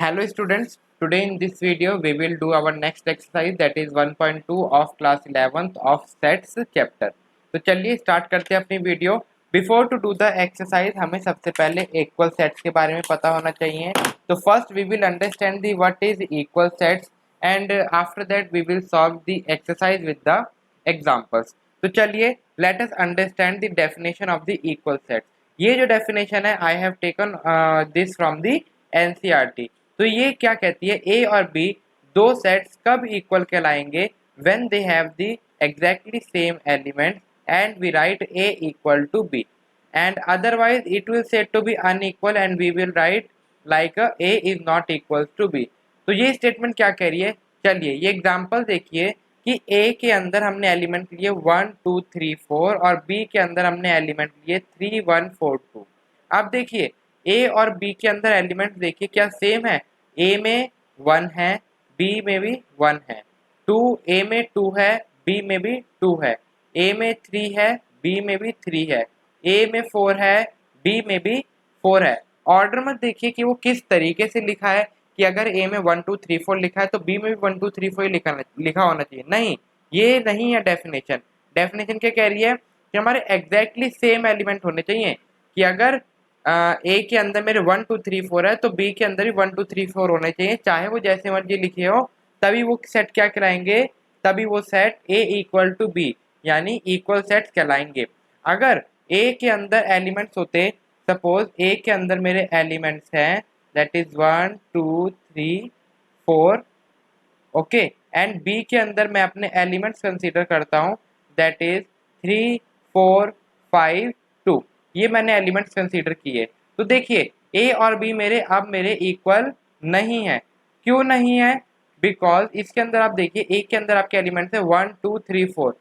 Hello students, today in this video we will do our next exercise that is 1.2 of class 11th of sets chapter। तो चलिए start करते हैं अपनी video. Before to do the exercise हमें सबसे पहले equal sets के बारे में पता होना चाहिए। तो first we will understand the what is equal sets and after that we will solve the exercise with the examples. तो चलिए let us understand the definition of the equal sets. ये जो डेफिनेशन है I have taken this from the NCERT. तो ये क्या कहती है, ए और बी दो सेट्स कब इक्वल कहलाएंगे, when they have the exactly same elements and we write A equal to B and otherwise it will said to be unequal and we will write like A is not equal to B. तो ये statement क्या कह रही है, चलिए ये example देखिए कि ए के अंदर हमने एलिमेंट लिए 1 2 3 4 और बी के अंदर हमने एलिमेंट लिए 3 1 4 2। अब देखिए ए और बी के अंदर एलिमेंट देखिए क्या सेम है, ए में 1 है, बी में भी 1 है, 2 ए में 2 है, बी में भी 2 है, ए में 3 है, बी में भी 3 है, ए में 4 है, बी में भी 4 है। ऑर्डर में देखिए कि वो किस तरीके से लिखा है कि अगर ए में 1 2 3 4 लिखा है तो बी में भी 1 2 3 4 लिखा होना चाहिए। नहीं, ये नहीं है डेफिनेशन। डेफिनेशन क्या कह रही है कि हमारे एग्जैक्टली सेम एलिमेंट होने चाहिए, कि अगर ए के अंदर मेरे 1 2 3 4 है तो बी के अंदर भी 1 2 3 4 होने चाहिए, चाहे वो जैसे मर्जी लिखे हो, तभी वो सेट क्या कहलाएंगे, तभी वो set A equal to B यानी इक्वल सेट कहलाएंगे। अगर ए के अंदर एलिमेंट्स होते, सपोज ए के अंदर मेरे एलिमेंट्स हैं that is 1 2 3 4 okay, and B के अंदर मैं अपने एलिमेंट्स कंसीडर करता हूँ दैट इज 3 4 5 2, ये मैंने एलिमेंट्स कंसीडर किए। तो देखिए ए और बी मेरे अब मेरे इक्वल नहीं है। क्यों नहीं है, बिकॉज इसके अंदर आप देखिए ए के अंदर आपके एलिमेंट्स है 1 2 3 4,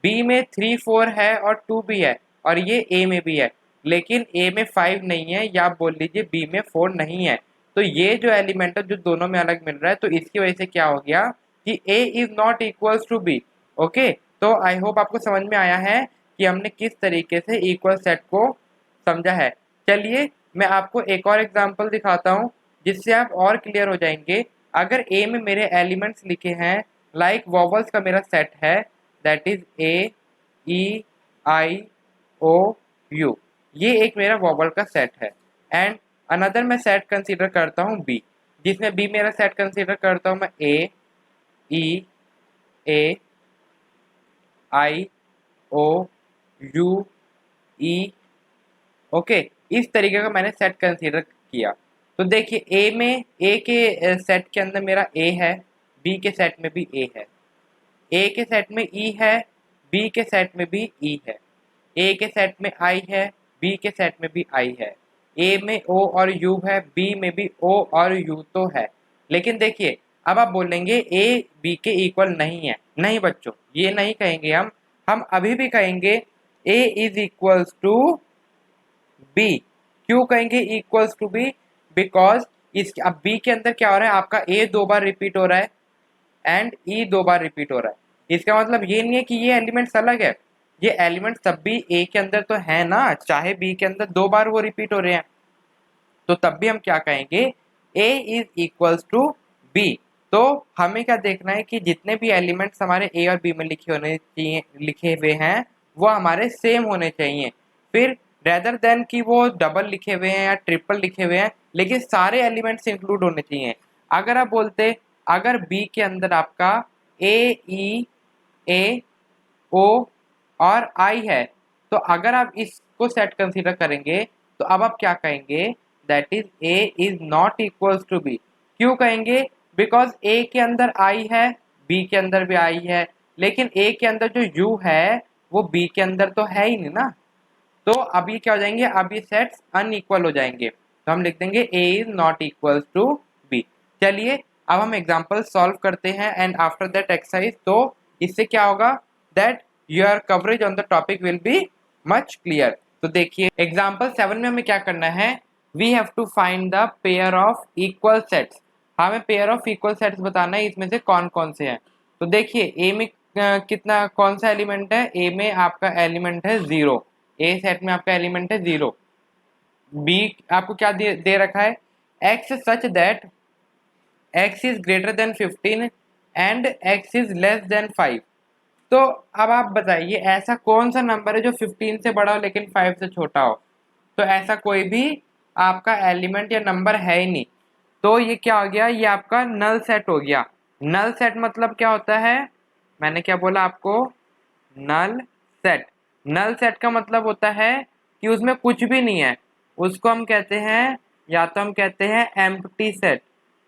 बी में 3 4 है और 2 भी है, और ये ए में भी है, लेकिन ए में 5 नहीं है या आप बोल लीजिए बी में 4 नहीं है। तो ये जो एलिमेंट है जो दोनों में अलग मिल रहा है, तो इसकी वजह से क्या हो गया कि a is not equals to b। Okay, तो आई होप आपको समझ में आया है कि हमने किस तरीके से इक्वल सेट को समझा है। चलिए मैं आपको एक और एग्जांपल दिखाता हूँ जिससे आप और क्लियर हो जाएंगे। अगर a में मेरे एलिमेंट्स लिखे हैं लाइक वॉवल्स का मेरा सेट है that is a e i o u, ये एक मेरा वॉवल का सेट है। एंड अनदर मैं सेट कंसीडर करता हूँ b, जिसमें b मेरा सेट कंसीडर करता हूँ मैं a e a i o u e okay, इस तरीके का मैंने सेट कंसीडर किया। तो देखिए ए में ए के सेट के अंदर मेरा ए है, बी के सेट में भी ए है, ए के सेट में ई है, बी के सेट में भी ई है, ए के सेट में आई है, बी के सेट में भी आई है, ए में ओ और यू है, बी में भी ओ और यू तो है। लेकिन देखिए अब आप बोलेंगे ए बी के इक्वल नहीं है। नहीं बच्चों, ये नहीं कहेंगे हम अभी भी कहेंगे ए इज इक्वल्स टू बी। क्यों कहेंगे इक्वल्स टू बी, बिकॉज इस अब बी के अंदर क्या हो रहा है, आपका ए 2 बार रिपीट हो रहा है एंड ई 2 बार रिपीट हो रहा है। इसका मतलब ये नहीं है कि ये एलिमेंट्स अलग है, ये एलिमेंट्स तब भी ए के अंदर तो है ना, चाहे बी के अंदर 2 बार वो रिपीट हो रहे हैं, तो तब भी हम क्या कहेंगे ए इज इक्वल्स टू बी। तो हमें क्या देखना है कि जितने भी एलिमेंट्स हमारे ए और बी में लिखे होने चाहिए, लिखे हुए हैं, वो हमारे सेम होने चाहिए। फिर रेदर देन कि वो डबल लिखे हुए हैं या ट्रिपल लिखे हुए हैं, लेकिन सारे एलिमेंट्स इंक्लूड होने चाहिए। अगर आप बोलते अगर बी के अंदर आपका ए ई ए ओ और आई है, तो अगर आप इसको सेट कंसीडर करेंगे तो अब आप क्या कहेंगे that is A is not equals to B. क्यों कहेंगे, बिकॉज ए के अंदर आई है, बी के अंदर भी आई है, लेकिन ए के अंदर जो यू है वो बी के अंदर तो है ही नहीं ना। तो अब ये क्या हो जाएंगे, अब ये सेट्स अनइक्वल हो जाएंगे, तो हम लिख देंगे A is not equals to B. चलिए अब हम एग्जाम्पल सॉल्व करते हैं एंड आफ्टर दैट एक्सरसाइज, तो इससे क्या होगा that your coverage on the topic will be much clear. तो देखिए एग्जाम्पल 7 में हमें क्या करना है, we have to find the pair of equal sets. हमें पेयर ऑफ इक्वल सेट्स बताना है, इसमें से कौन कौन से हैं। तो देखिए ए में कितना कौन सा एलिमेंट है, ए में आपका एलिमेंट है 0, ए सेट में आपका एलिमेंट है 0। बी आपको क्या दे रखा है, x such that x is greater than 15 and x is less then 5। तो अब आप बताइए ऐसा कौन सा नंबर है जो 15 से बड़ा हो लेकिन 5 से छोटा हो। तो ऐसा कोई भी आपका एलिमेंट या नंबर है ही नहीं। तो ये क्या हो गया, ये आपका नल सेट हो गया। नल सेट मतलब क्या होता है, मैंने क्या बोला आपको, नल सेट। नल सेट का मतलब होता है कि उसमें कुछ भी नहीं है, उसको हम कहते हैं, या तो हम कहते हैं एम्प्टी सेट।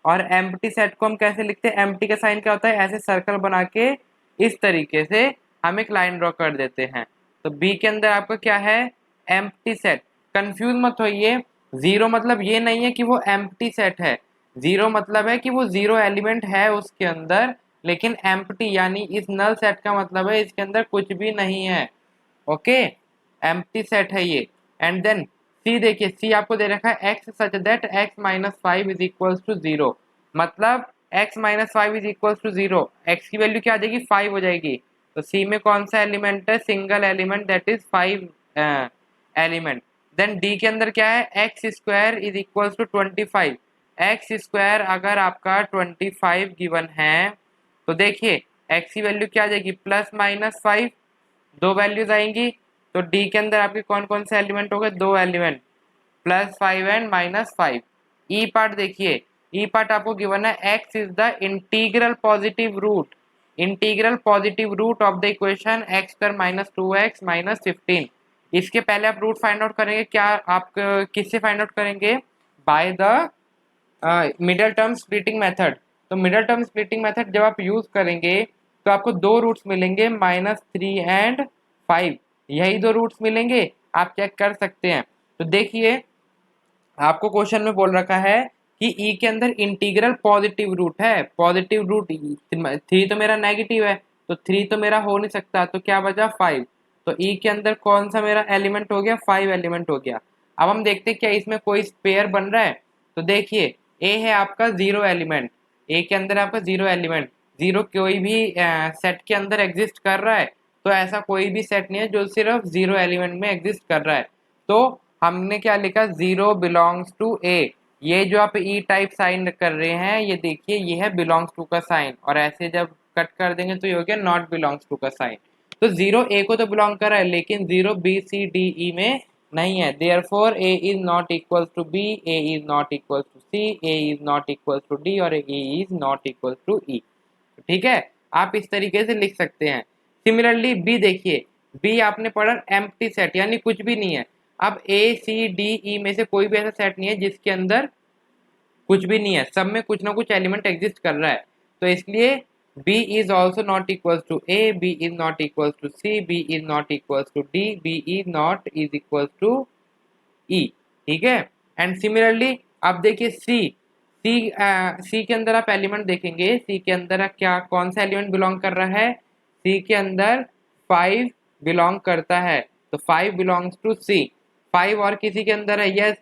और एम्प्टी सेट को हम कैसे लिखते हैं, एम्प्टी का साइन क्या होता है, ऐसे सर्कल बना के इस तरीके से हम एक लाइन ड्रॉ कर देते हैं। तो बी के अंदर आपका क्या है, एम्प्टी सेट। कंफ्यूज मत होइए, जीरो मतलब ये नहीं है कि वो एम्प्टी सेट है, जीरो मतलब है कि वो जीरो एलिमेंट है उसके अंदर, लेकिन एम्प्टी यानी इस नल सेट का मतलब है इसके अंदर कुछ भी नहीं है। ओके, एम्प्टी सेट है ये। एंड देन सी देखिए, सी आपको दे रखा है x such that x minus 5 is equal to 0। मतलब x minus 5 is equal to 0, x की वैल्यू क्या आ जाएगी, 5 हो जाएगी। तो सी में कौन सा एलिमेंट है, single element, that is 5 element. Then D के अंदर क्या है, x square is equal to 25। X square अगर आपका 25 गिवन है तो देखिए एक्स की वैल्यू क्या आ जाएगी, प्लस माइनस 5, दो वैल्यूज आएंगी। तो डी के अंदर आपके कौन कौन से एलिमेंट हो गए, दो एलिमेंट, +5 एंड -5। ई पार्ट देखिए, ई पार्ट आपको गिवन है x is the integral positive root, integral positive root of the equation x square minus 2x minus 15। इसके पहले आप रूट फाइंड आउट करेंगे, क्या आप किससे फाइंड आउट करेंगे, by the middle term splitting method. तो मिडल टर्म स्प्लिटिंग मेथड जब आप यूज करेंगे तो आपको दो रूट्स मिलेंगे, -3 एंड 5, यही दो रूट्स मिलेंगे, आप चेक कर सकते हैं। तो देखिए आपको क्वेश्चन में बोल रखा है कि ई के अंदर इंटीग्रल पॉजिटिव रूट है, पॉजिटिव रूट, थ्री तो मेरा नेगेटिव है तो थ्री तो मेरा हो नहीं सकता, तो क्या बचा 5। तो ई के अंदर कौन सा मेरा एलिमेंट हो गया, 5 एलिमेंट हो गया। अब हम देखते हैं क्या इसमें कोई पेयर बन रहा है। तो देखिए ए है आपका जीरो एलिमेंट, ए के अंदर आपका जीरो एलिमेंट, जीरो कोई भी सेट के अंदर एग्जिस्ट कर रहा है, तो ऐसा कोई भी सेट नहीं है जो सिर्फ जीरो एलिमेंट में एग्जिस्ट कर रहा है। तो हमने क्या लिखा, जीरो बिलोंग्स टू ए। ये जो आप ई टाइप साइन कर रहे हैं, ये देखिए ये है बिलोंग्स टू का साइन, और ऐसे जब कट कर देंगे तो ये हो गया नॉट बिलोंग्स टू का साइन। तो जीरो ए को तो बिलोंग कर रहा है लेकिन zero B C D E में नहीं है, therefore A is not equal to B, A is not equal to C, A is not equal to D, और A is not equal to E. ठीक है, आप इस तरीके से लिख सकते हैं। सिमिलरली बी देखिए, बी आपने पढ़ा एम्प्टी सेट यानी कुछ भी नहीं है। अब ए सी डी ई में से कोई भी ऐसा सेट नहीं है जिसके अंदर कुछ भी नहीं है, सब में कुछ ना कुछ एलिमेंट एग्जिस्ट कर रहा है। तो इसलिए B is also not equal to A, B is not equal to C, B is not equal to D, B is not is equal to E. ठीक है, एंड सिमिलरली अब देखिए सी, सी के अंदर आप एलिमेंट देखेंगे, सी के अंदर क्या कौन सा एलिमेंट बिलोंग कर रहा है, सी के अंदर 5 बिलोंग करता है। तो 5 बिलोंग्स टू सी, 5 और किसी के अंदर है, यस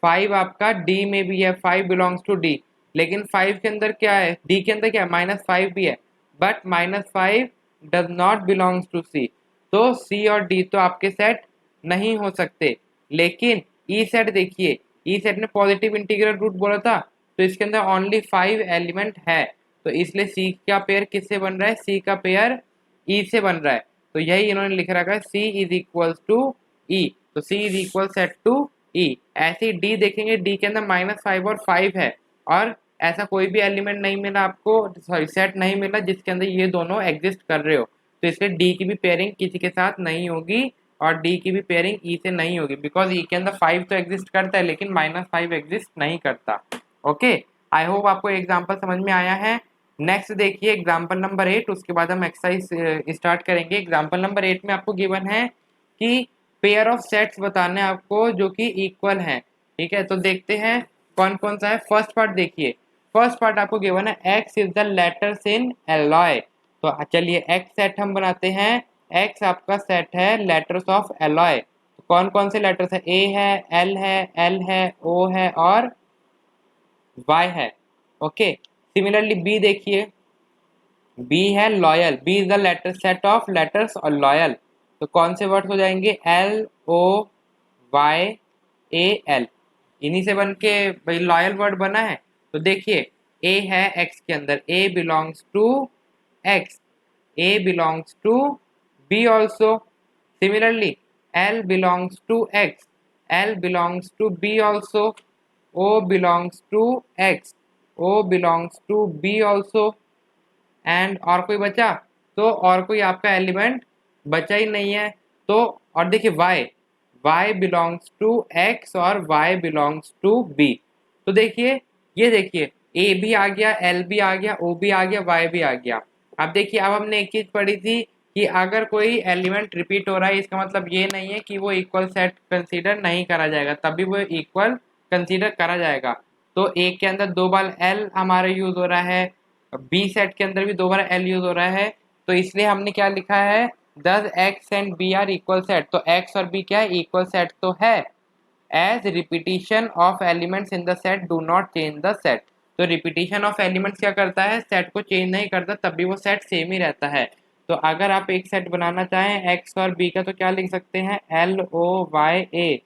5 आपका डी में भी है, 5 बिलोंग्स टू डी। लेकिन 5 के अंदर क्या है, डी के अंदर क्या है, -5 भी है, but -5 does not belongs to C. तो सी और डी तो आपके सेट नहीं हो सकते। लेकिन ई सेट देखिए, ई सेट ने पॉजिटिव इंटीग्रल रूट बोला था, तो इसके अंदर ओनली 5 एलिमेंट है, तो इसलिए सी का पेयर किससे बन रहा है, सी का पेयर ई से बन रहा है। तो यही इन्होंने लिख रखा है सी इज इक्वल टू ई, तो सी इज इक्वल सेट टू ई। ऐसे ही डी देखेंगे, डी के अंदर -5 और 5 है, और ऐसा कोई भी एलिमेंट नहीं मिला आपको, सॉरी सेट नहीं मिला जिसके अंदर ये दोनों एग्जिस्ट कर रहे हो, तो इसलिए डी की भी पेयरिंग किसी के साथ नहीं होगी, और डी की भी पेयरिंग ई से नहीं होगी, बिकॉज ई के अंदर 5 तो एग्जिस्ट करता है लेकिन -5 एग्जिस्ट नहीं करता। ओके, आई होप आपको एग्जाम्पल समझ में आया है। नेक्स्ट देखिए एग्जाम्पल नंबर 8, उसके बाद हम एक्सरसाइज स्टार्ट करेंगे। एग्जाम्पल नंबर 8 में आपको गिवन है कि पेयर ऑफ सेट्स बताने हैं आपको जो कि इक्वल हैं। ठीक है, तो देखते हैं कौन कौन सा है। फर्स्ट पार्ट देखिए, फर्स्ट पार्ट आपको गिवन है x is the letters in alloy. तो चलिए एक्स सेट हम बनाते हैं, एक्स आपका सेट है लेटर्स ऑफ एलॉय। तो कौन कौन से लेटर्स है, ए है, एल है, एल है, ओ है और वाई है। ओके, सिमिलरली बी देखिए, बी है loyal, B is the letter set of letters और लॉयल। तो कौन से वर्ड हो जाएंगे, L O Y A L, इन्हीं से बन के भाई लॉयल वर्ड बना है। तो देखिए ए है x के अंदर, a belongs to x, a belongs to b also. Similarly L belongs to x, L belongs to b also, O belongs to x, O belongs to b also. And और कोई बचा? तो और कोई आपका एलिमेंट बचा ही नहीं है। तो और देखिए y बिलोंग्स टू x और y बिलोंग्स टू b। तो देखिए, ये देखिए a भी आ गया, l भी आ गया, o भी आ गया, y भी आ गया। अब देखिए, अब हमने एक चीज पढ़ी थी कि अगर कोई एलिमेंट रिपीट हो रहा है, इसका मतलब ये नहीं है कि वो इक्वल सेट कंसीडर नहीं करा जाएगा, तभी वो इक्वल कंसीडर करा जाएगा। तो a के अंदर 2 बार l हमारा यूज हो रहा है, बी सेट के अंदर भी 2 बार एल यूज हो रहा है, तो इसलिए हमने क्या लिखा है, thus X and B are equal set. तो एक्स और बी क्या है, इक्वल सेट तो है। As repetition of elements in the set do not change the set. तो रिपीटिशन ऑफ एलिमेंट्स क्या करता है, सेट को चेंज नहीं करता, तब भी वो सेट सेम ही रहता है। तो अगर आप एक सेट बनाना चाहें एक्स और बी का, तो क्या लिख सकते हैं, एल ओ वाई ए।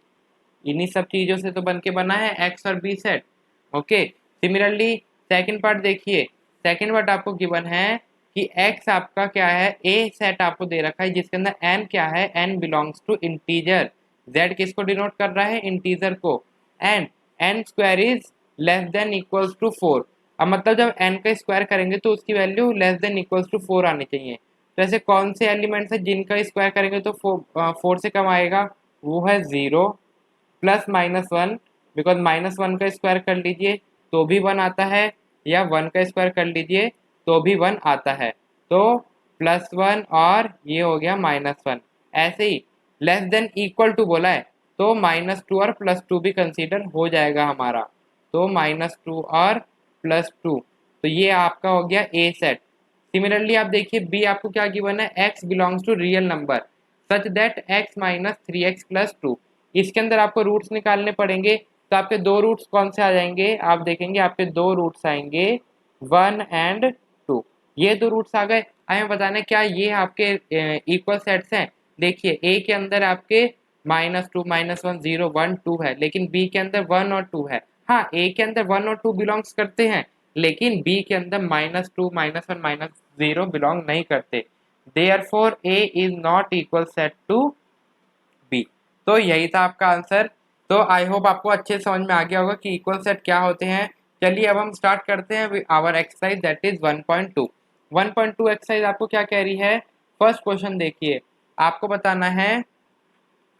इन्हीं सब चीजों से तो बन के बना है एक्स और B set. Okay, similarly second part देखिए, सेकंड पार्ट आपको गिवन है कि x आपका क्या है, a सेट आपको दे रखा है जिसके अंदर n क्या है, n belongs to integer. z किसको डिनोट कर रहा है, इंटीजर को। And n square is less than equals to 4। अब मतलब जब n का स्क्वायर करेंगे तो उसकी value less than equals to 4 आनी चाहिए। तो ऐसे कौन से एलिमेंट्स है जिनका स्क्वायर करेंगे तो 4 से कम आएगा, वो है 0 प्लस -1, बिकॉज -1 का स्क्वायर कर लीजिए तो भी 1 आता है, या 1 का स्क्वायर कर लीजिए तो भी 1 आता है। तो +1 और ये हो गया -1। ऐसे ही लेस देन इक्वल टू बोला है, तो -2 और +2 भी कंसीडर हो जाएगा हमारा। तो -2 और +2, तो ये आपका हो गया ए सेट। सिमिलरली आप देखिए बी आपको क्या गिवन है, x belongs to real number such that x minus 3x plus 2। इसके अंदर आपको रूट्स निकालने पड़ेंगे, तो आपके दो रूट्स कौन से आ जाएंगे, आप देखेंगे आपके दो रूट्स आएंगे 1 एंड 2। ये दो रूट्स आ गए। हमें बताना क्या ये आपके इक्वल सेट्स हैं। देखिए ए के अंदर आपके -2 -1 0 1 2 है, लेकिन बी के अंदर 1 और 2 है। हाँ, ए के अंदर 1 और 2 बिलोंग्स करते हैं, लेकिन बी के अंदर -2 -1 -0 बिलोंग नहीं करते। Therefore A is not equal set to B. तो यही था आपका आंसर। तो आई होप आपको अच्छे से समझ में आ गया होगा कि इक्वल सेट क्या होते हैं। चलिए अब हम स्टार्ट करते हैं our exercise that is 1.2। 1.2 exercise आपको क्या कह रही है, फर्स्ट क्वेश्चन देखिए, आपको बताना है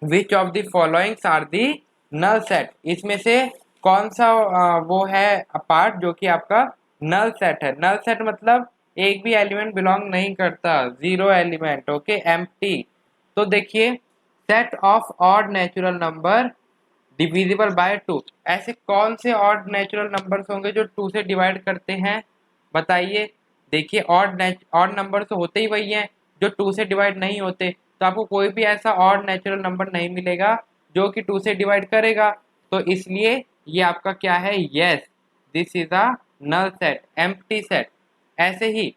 which of the followings are the null set. इसमें से कौन सा वो है पार्ट जो कि आपका नल सेट है। नल सेट मतलब एक भी एलिमेंट बिलोंग नहीं करता, जीरो एलिमेंट। Okay, empty. तो देखिए, set of odd natural number divisible by 2। ऐसे कौन से ऑड नेचुरल नंबर्स होंगे जो 2 से डिवाइड करते हैं, बताइए। देखिए ऑड नंबर तो होते ही वही हैं जो 2 से डिवाइड नहीं होते, तो आपको कोई भी ऐसा ऑड नेचुरल नंबर नहीं मिलेगा जो कि 2 से डिवाइड करेगा। तो इसलिए ये आपका क्या है, yes, this is a null set, empty set. ऐसे ही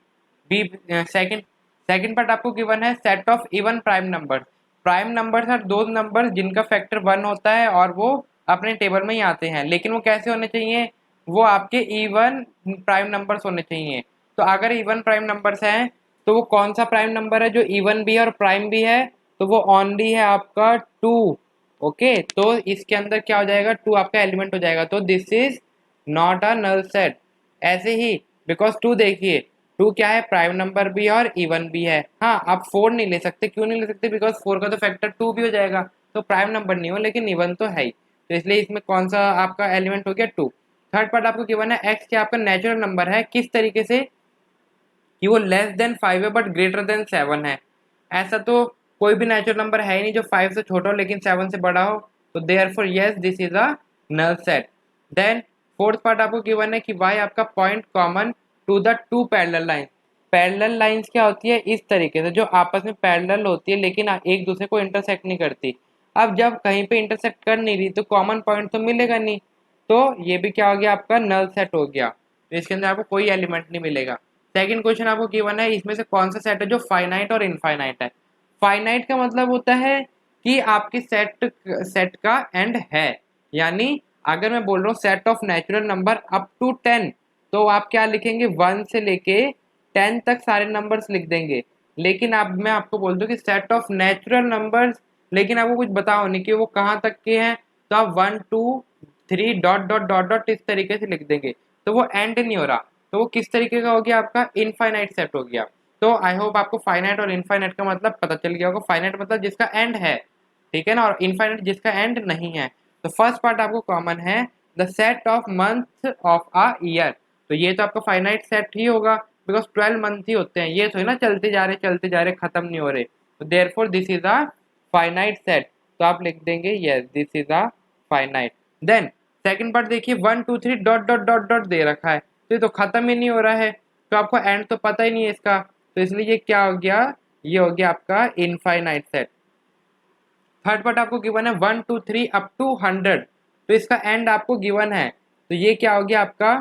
बी सेकंड सेकंड पार्ट आपको गिवन है set of even prime number. Prime numbers are दो नंबर जिनका फैक्टर 1 होता है और वो अपने टेबल में ही आते हैं, लेकिन वो कैसे होने चाहिए, वो आपके इवन प्राइम नंबर्स होने चाहिए। तो अगर इवन प्राइम नंबर्स हैं तो वो कौन सा प्राइम नंबर है जो इवन भी है और प्राइम भी है, तो वो ओनली है आपका 2। ओके, तो इसके अंदर क्या हो जाएगा, 2 आपका एलिमेंट हो जाएगा, तो this is not a null set. ऐसे ही बिकॉज 2 देखिए, 2 क्या है, प्राइम नंबर भी है और इवन भी है। हाँ, आप 4 नहीं ले सकते, क्यों नहीं ले सकते, बिकॉज 4 का तो फैक्टर 2 भी हो जाएगा, तो प्राइम नंबर नहीं हो लेकिन इवन तो है ही। तो इसलिए इसमें कौन सा आपका एलिमेंट हो गया, 2। थर्ड पार्ट आपको गिवन है एक्स क्या आपका नेचुरल नंबर है, किस तरीके से कि वो लेस देन 5 है बट ग्रेटर देन 7 है। ऐसा तो कोई भी नेचुरल नंबर है ही नहीं जो 5 से छोटा हो लेकिन 7 से बड़ा हो, तो therefore yes this is a null set. Then fourth part आपको गिवन है कि y आपका point common to the two parallel line. Parallel lines क्या होती है, इस तरीके से जो आपस में पैरेलल होती है लेकिन एक दूसरे को इंटरसेक्ट नहीं करती। अब जब कहीं पे इंटरसेक्ट कर नहीं रही तो कॉमन पॉइंट तो मिलेगा नहीं, तो ये भी क्या हो गया, आपका नल सेट हो गया। तो इसके अंदर आपको कोई एलिमेंट नहीं मिलेगा। सेकंड क्वेश्चन आपको गिवन है इसमें से कौन सा सेट है जो फाइनाइट और इनफाइनाइट है। फाइनाइट का मतलब होता है कि आपके सेट का एंड है, यानी अगर मैं बोल रहा हूँ set of natural number up to 10, तो आप क्या लिखेंगे 1 से लेके 10 तक सारे नंबर्स लिख देंगे। लेकिन अब मैं आपको बोल दूं कि सेट ऑफ नेचुरल नंबर्स, लेकिन आपको कुछ बताओ नहीं कि वो कहाँ तक के हैं, तो आप 1 2 3 डॉट डॉट डॉट डॉट इस तरीके से लिख देंगे, तो वो एंड नहीं हो रहा, तो वो किस तरीके का हो गया, आपका इनफाइनाइट सेट हो गया। तो आई होप आपको फाइनाइट और इनफाइनाइट का मतलब पता चल गया होगा। फाइनाइट मतलब जिसका एंड है, ठीक है ना, और इनफाइनाइट जिसका एंड नहीं है। तो फर्स्ट पार्ट आपको कॉमन है, the set of month of a year, तो ये तो आपका फाइनाइट सेट ही होगा, बिकॉज 12 मंथ ही होते हैं, ये तो है ना चलते जा रहे खत्म नहीं हो रहे, तो therefore this is a finite set, तो आप लिख देंगे yes this is a finite. Then second part देखिए 1 2 3 डॉट डॉट डॉट डॉट दे रखा है, तो ये तो खत्म ही नहीं हो रहा है, तो आपको एंड तो पता ही नहीं है इसका, तो इसलिए ये क्या हो गया, ये हो गया आपका इनफाइनाइट सेट। थर्ड पार्ट आपको गिवन है 1 2 3 अप टू 100, तो इसका एंड आपको गिवन है, तो ये क्या हो गया आपका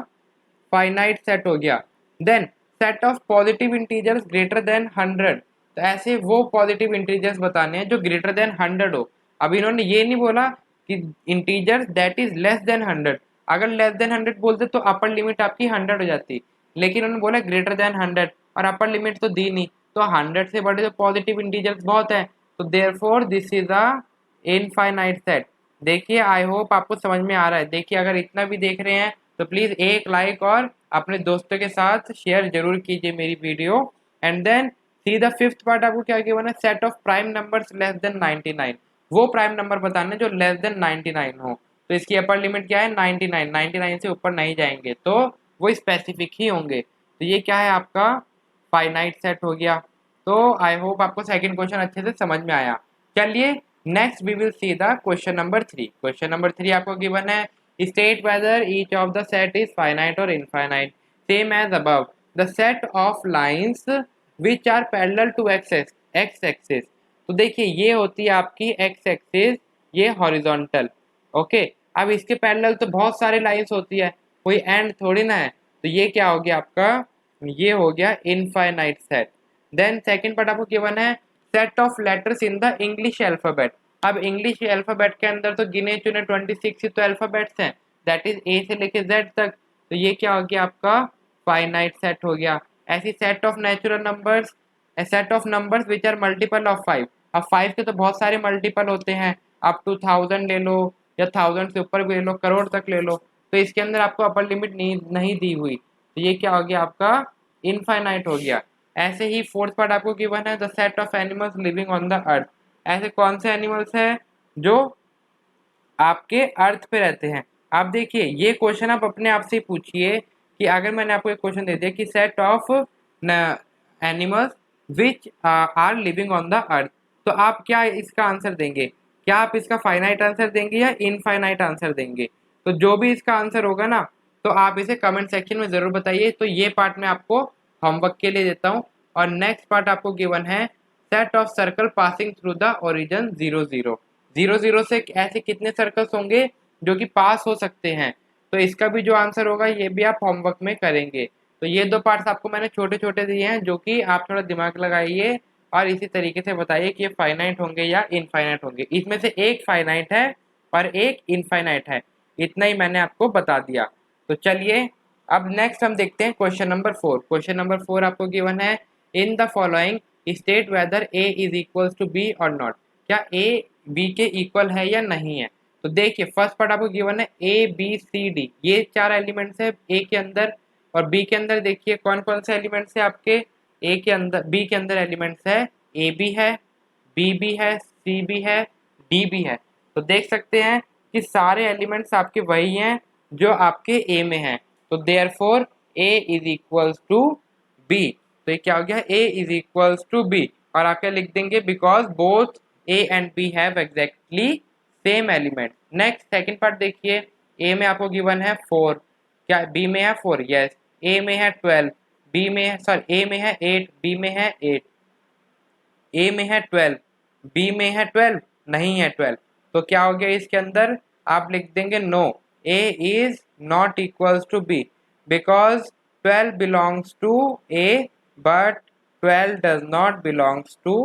फाइनाइट सेट हो गया। Then set of positive integers greater than 100, तो ऐसे वो पॉजिटिव इंटीजर्स बताने हैं जो ग्रेटर देन 100 हो। अब इन्होंने ये नहीं बोला कि integers that is less then 100, अगर लेस देन 100 बोलते तो अपर लिमिट आपकी 100 हो जाती, लेकिन उन्होंने बोला ग्रेटर देन 100 और अपर लिमिट तो दी नहीं, तो 100 से बड़े तो पॉजिटिव इंटीजर्स बहुत है, तो therefore this is a infinite set. देखिए आई होप आपको समझ में आ रहा है। देखिए अगर इतना भी देख रहे हैं तो प्लीज एक लाइक और अपने दोस्तों के साथ शेयर जरूर कीजिए मेरी video. And then see the fifth part आपको क्या गिवन है, set of prime numbers less than 99, वो प्राइम नंबर बताने जो लेस देन 99 हो, तो इसकी अपर लिमिट क्या है 99, 99 से ऊपर नहीं जाएंगे तो वो स्पेसिफिक ही होंगे, तो ये क्या है आपका फाइनाइट सेट हो गया। तो आई होप आपको सेकंड क्वेश्चन अच्छे से समझ में आया। चलिए next we will see the question number 3। Question number 3 आपको गिवन है, state whether each of the set is finite और infinite same as above, the set of lines which are parallel to X axis, तो देखिए ये होती है आपकी X axis, ये हॉरिजॉन्टल, ओके। अब इसके पैरेलल तो बहुत सारे लाइंस होती है, कोई एंड थोड़ी ना है, तो ये क्या हो गया आपका, ये हो गया infinite set. Then second part आपको गिवन है, set of letters in the English alphabet, अब इंग्लिश अल्फाबेट के अंदर तो गिने चुने 26 ही तो अल्फाबेट्स हैं, दैट इज ए से लेके जेड तक, तो ये क्या हो गया आपका फाइनाइट सेट हो गया। ऐसी set of natural numbers, a set of numbers which are multiple of 5, अब 5 के तो बहुत सारे मल्टीपल होते हैं, अप टू 1000 ले लो या 1000 से ऊपर भी ले लो, करोड़ तक ले लो, तो इसके अंदर आपको अपर लिमिट नहीं दी हुई, तो ये क्या हो गया आपका इनफाइनाइट हो गया। ऐसे ही फोर्थ पार्ट आपको गिवन है, the set of animals living on the अर्थ, ऐसे कौन से एनिमल्स हैं जो आपके अर्थ पे रहते हैं। आप देखिए ये क्वेश्चन आप अपने आप से पूछिए कि अगर मैंने आपको एक क्वेश्चन दे दिया कि set of animals which are living on the earth, तो आप क्या इसका आंसर देंगे, क्या आप इसका फाइनाइट आंसर देंगे या इनफाइनाइट आंसर देंगे, तो जो भी इसका आंसर होगा ना, तो आप इसे कमेंट सेक्शन में जरूर बताइए। तो ये पार्ट मैं आपको होमवर्क के लिए देता हूँ। और नेक्स्ट पार्ट आपको गिवन है, set of circle passing through the origin 0 0, 0 0 से ऐसे कितने सर्कल्स होंगे जो कि पास हो सकते हैं, तो इसका भी जो आंसर होगा ये भी आप होमवर्क में करेंगे। तो ये दो पार्ट्स आपको मैंने छोटे छोटे दिए हैं, जो कि आप थोड़ा दिमाग लगाइए और इसी तरीके से बताइए कि ये फाइनाइट होंगे या इनफाइनाइट होंगे। इसमें से एक फाइनाइट है और एक इनफाइनाइट है, इतना ही मैंने आपको बता दिया। तो चलिए अब नेक्स्ट हम देखते हैं क्वेश्चन नंबर 4। क्वेश्चन नंबर 4 आपको गिवन है, in the following state whether A is equals to B और नॉट, क्या ए बी के इक्वल है या नहीं है। तो देखिए फर्स्ट पार्ट आपको गिवन है ए बी सी डी, ये चार एलिमेंट्स है ए के अंदर, और बी के अंदर देखिए कौन कौन से एलिमेंट्स है आपके, ए के अंदर बी के अंदर एलिमेंट्स है, ए बी है, बी भी है, सी भी है, डी भी है। तो देख सकते हैं कि सारे एलिमेंट्स आपके वही हैं जो आपके ए में हैं, तो therefore A is equals to B, तो ये क्या हो गया A is equals to B, और आप क्या लिख देंगे, because both A and B have exactly same element. Next second part देखिए, ए में आपको गिवन है 4, क्या बी में है 4, यस, ए में है 12, बी में है सॉरी ए में है 8, बी में है 8, ए में है 12, बी में है 12, नहीं है 12, तो क्या हो गया इसके अंदर, आप लिख देंगे no, A is not equals to B, because 12 belongs to A but 12 does not belongs to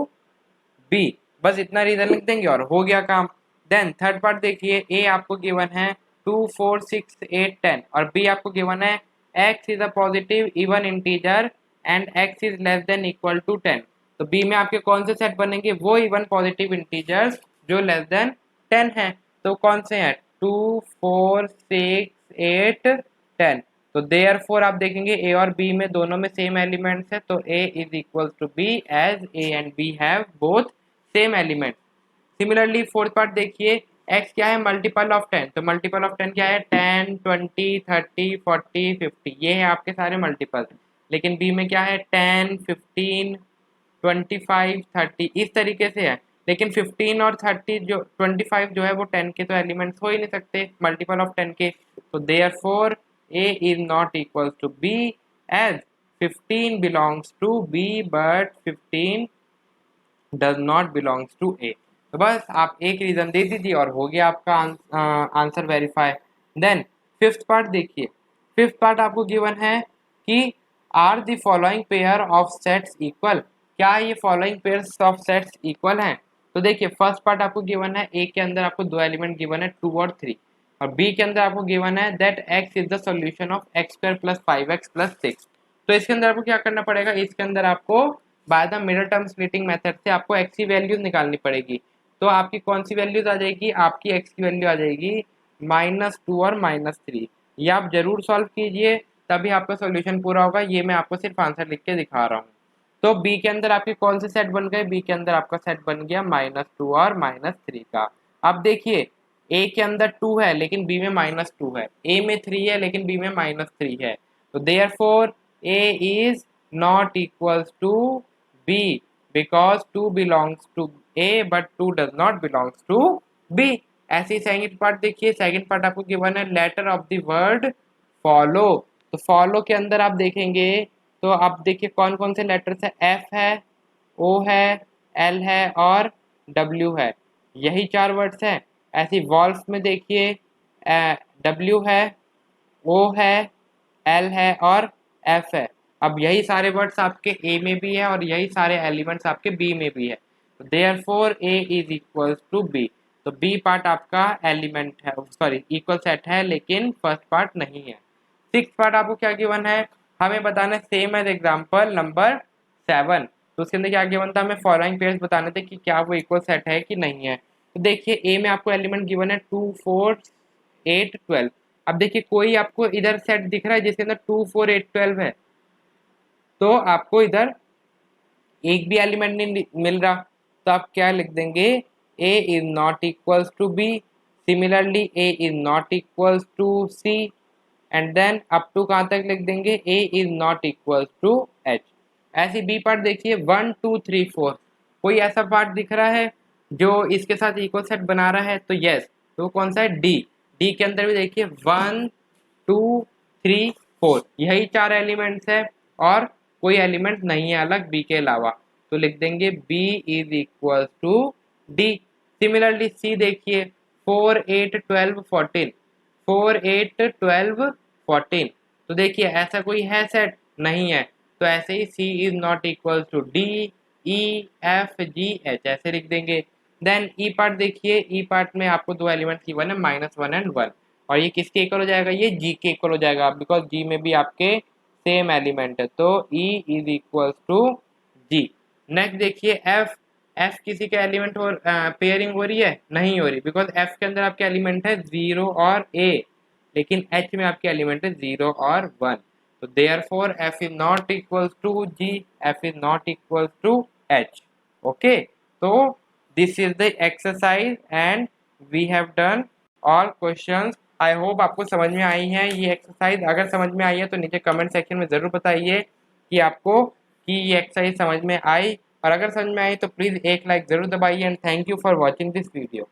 B, बस इतना रीजन लिख देंगे और हो गया काम। देन थर्ड पार्ट देखिए, ए आपको गिवन है 2 4 6 8 10 और बी आपको गिवन है x is a positive even integer and x is less than equal to 10। तो बी में आपके कौन से सेट बनेंगे, वो इवन पॉजिटिव इंटीजर्स जो लेस देन 10 है। तो कौन से हैं, 2 4 6 8 10। तो देयरफॉर आप देखेंगे ए और बी में दोनों में सेम एलिमेंट्स है, तो A is equal to B as A and B have both same element. Similarly fourth part देखिए, x क्या है, मल्टीपल ऑफ 10। तो मल्टीपल ऑफ 10 क्या है, 10 20 30 40 50, ये है आपके सारे मल्टीपल। लेकिन बी में क्या है, 10 15 25 30, इस तरीके से है। लेकिन 15 और 30 जो 25 जो है वो 10 के तो एलिमेंट्स हो ही नहीं सकते, मल्टीपल ऑफ 10 के। तो therefore a is not equal to b as 15 belongs to b but 15 does not belongs to A. तो बस आप एक रीजन दे दीजिए और हो गया आपका answer verify. Then fifth part देखिए, फिफ्थ पार्ट आपको गिवन है कि are the following pair of sets equal, क्या ये following pairs of sets equal हैं। तो देखिए फर्स्ट पार्ट आपको गिवन है, ए के अंदर आपको दो एलिमेंट गिवन है 2 और 3, और बी के अंदर आपको गिवन है that x is the solution of x square plus 5x plus 6। तो इसके अंदर आपको क्या करना पड़ेगा, इसके अंदर आपको by the middle term splitting method से आपको x की वैल्यूज निकालनी पड़ेगी। तो आपकी कौन सी वैल्यूज आ जाएगी, आपकी x की वैल्यू आ जाएगी -2 और -3। ये आप जरूर सॉल्व कीजिए, तभी आपका सॉल्यूशन पूरा होगा। ये मैं आपको सिर्फ आंसर लिख के दिखा रहा हूँ। तो बी के अंदर आपके कौन से सेट बन गए, बी के अंदर आपका सेट बन गया -2 और -3 का। अब देखिए ए के अंदर 2 है लेकिन बी में -2 है, ए में 3 है लेकिन बी में -3 है। तो therefore A is not equals to B because 2 belongs to A but 2 does not belongs to B. ऐसे ही सेकंड पार्ट देखिए, सेकंड पार्ट आपको गिवन है letter of the word follow. तो फॉलो के अंदर आप देखेंगे तो आप देखिए कौन कौन से लेटर्स है, एफ है, ओ है, एल है और डब्ल्यू है, यही 4 वर्ड्स हैं। ऐसी वॉल्फ में देखिए डब्ल्यू है, ओ है, एल है और एफ है। अब यही सारे वर्ड्स आपके ए में भी है और यही सारे एलिमेंट्स आपके बी में भी है। Therefore A is equals to B. तो बी पार्ट आपका एलिमेंट है, सॉरी इक्वल सेट है, लेकिन फर्स्ट पार्ट नहीं है। सिक्स पार्ट आपको क्या गिवन है, हमें बताना है सेम एज एग्जाम्पल नंबर 7। तो उसके अंदर क्या गिवन था, हमें फॉलोइंग पेयर्स बताने थे कि क्या वो इक्वल सेट है कि नहीं है। तो देखिए ए में आपको एलिमेंट गिवन है 2 4 8 12। अब देखिए कोई आपको इधर सेट दिख रहा है जिसके अंदर 2 4 8 12 है, तो आपको इधर एक भी एलिमेंट नहीं मिल रहा, तो आप क्या लिख देंगे, A is not equals to B, similarly A is not equals to C, and then up to कहाँ तक लिख देंगे, A is not equals to H. ऐसी बी पार्ट देखिए 1 2 3 4, कोई ऐसा पार्ट दिख रहा है जो इसके साथ इक्वल सेट बना रहा है, तो यस, तो कौन सा है, डी। डी के अंदर भी देखिए 1 2 3 4, यही 4 एलिमेंट्स है और कोई एलिमेंट नहीं है अलग बी के अलावा, तो लिख देंगे B is equal to D. Similarly C देखिए 4 8 12 14, 4 8 12 14, तो देखिए ऐसा कोई है सेट, नहीं है, तो ऐसे ही C is not equal to D E F G H, ऐसे लिख देंगे। देन ई पार्ट देखिए, ई पार्ट में आपको दो एलिमेंट गिवन है -1 एंड 1, और ये किसके इक्वल हो जाएगा, ये जी के इक्वल हो जाएगा, बिकॉज जी में भी आपके सेम एलिमेंट है, तो E is equal to G. Next देखिए एफ, एफ किसी का एलिमेंट हो पेयरिंग हो रही है, नहीं हो रही, बिकॉज एफ के अंदर आपके एलिमेंट है 0 और ए, लेकिन एच में आपके एलिमेंट है 0 और 1, तो therefore F is not equal to G, F is not equal to H. Okay, तो this is the exercise and we have done all questions. I hope आपको समझ में आई है ये एक्सरसाइज। अगर समझ में आई है तो नीचे कमेंट सेक्शन में ज़रूर बताइए कि आपको कि ये एक्सरसाइज समझ में आई, और अगर समझ में आई तो प्लीज़ एक लाइक ज़रूर दबाइए, and thank you for watching this video.